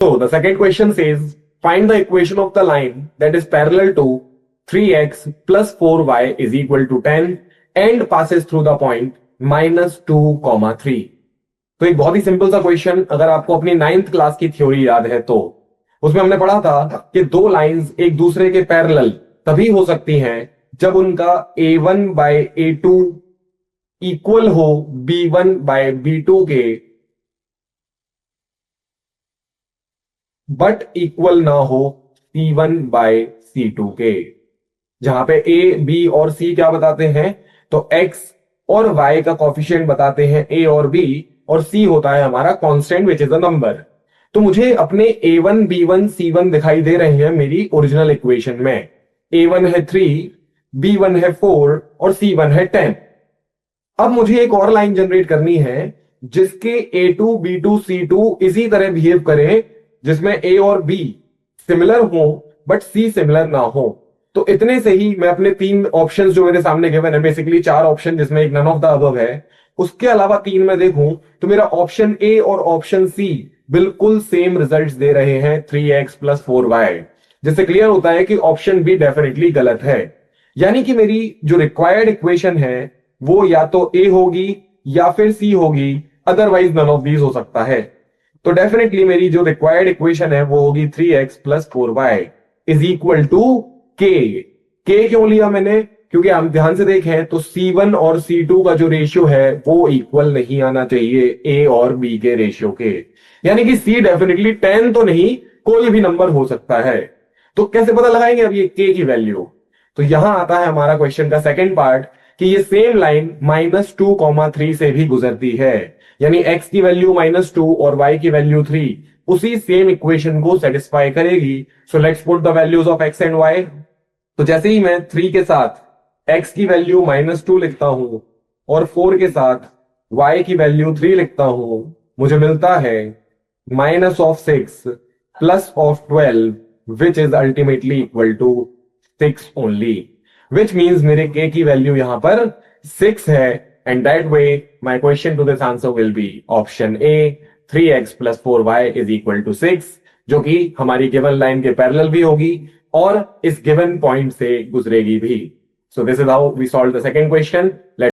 So the second question says, find the equation of the line that is parallel to 3x plus 4y is equal to 10 and passes through the point -2, 3। तो एक बहुत ही simple सा question, अगर आपको अपनी 9th class की theory याद है तो उसमें हमने पढ़ा था कि दो लाइंस एक दूसरे के पैरेलल तभी हो सकती हैं जब उनका a1 बाय a2 इक्वल हो b1 बाय b2 के, बट इक्वल ना हो c1 बाय c2 के। जहां पे a, b और c क्या बताते हैं, तो x और y का कॉफिशिएंट बताते हैं a और b, और c होता है हमारा constant which is a number. तो मुझे अपने a1 b1 c1 दिखाई दे रहे हैं मेरी ओरिजिनल इक्वेशन में। a1 है 3, b1 है 4 और c1 है 10। अब मुझे एक और लाइन जनरेट करनी है जिसके a2 b2 c2 इसी तरह बिहेव करे, जिसमें a और b सिमिलर हो बट c सिमिलर ना हो। तो इतने से ही मैं अपने तीन ऑप्शंस जो मेरे सामने गिवन है, बेसिकली चार ऑप्शन जिसमें एक नन ऑफ द अबव है, उसके अलावा तीन में देखूं तो मेरा ऑप्शन ए और ऑप्शन सी बिल्कुल सेम रिजल्ट्स दे रहे हैं 3x प्लस 4y, जिससे क्लियर होता है कि ऑप्शन बी डेफिनेटली गलत है। यानी कि मेरी जो रिक्वायर्ड इक्वेशन है वो या तो ए होगी या फिर सी होगी, अदरवाइज नन ऑफ दीज हो सकता है। तो डेफिनेटली मेरी जो रिक्वायर्ड इक्वेशन है वो होगी 3x plus 4y is equal to के। के क्यों लिया मैंने, क्योंकि हम ध्यान से देखें तो C1 और C2 का जो रेशियो है वो इक्वल नहीं आना चाहिए A और B के रेशियो के। यानी कि C डेफिनेटली 10 तो नहीं, कोई भी नंबर हो सकता है। तो कैसे पता लगाएंगे अब ये K की वैल्यू, तो यहां आता है हमारा क्वेश्चन का सेकंड पार्ट कि ये सेम लाइन -2, 3 से भी गुजरती है। यानी x की वैल्यू -2 और y की वैल्यू 3 उसी सेम इक्वेशन को सेटिस्फाई करेगी। So let's put the values of x and y। तो जैसे ही मैं 3 के साथ x की वैल्यू -2 लिखता हूं और 4 के साथ y की वैल्यू 3 लिखता हूं, मुझे मिलता है -6 plus 12 which is ultimately equal to 6 only, which means मेरे k की वैल्यू यहां पर 6 है। And that way my question to this answer will be option A, 3x plus 4y is equal to 6, जो कि हमारी गिवन लाइन के parallel भी होगी और इस गिवन पॉइंट से गुजरेगी भी। So this is how we solve the second question. Let's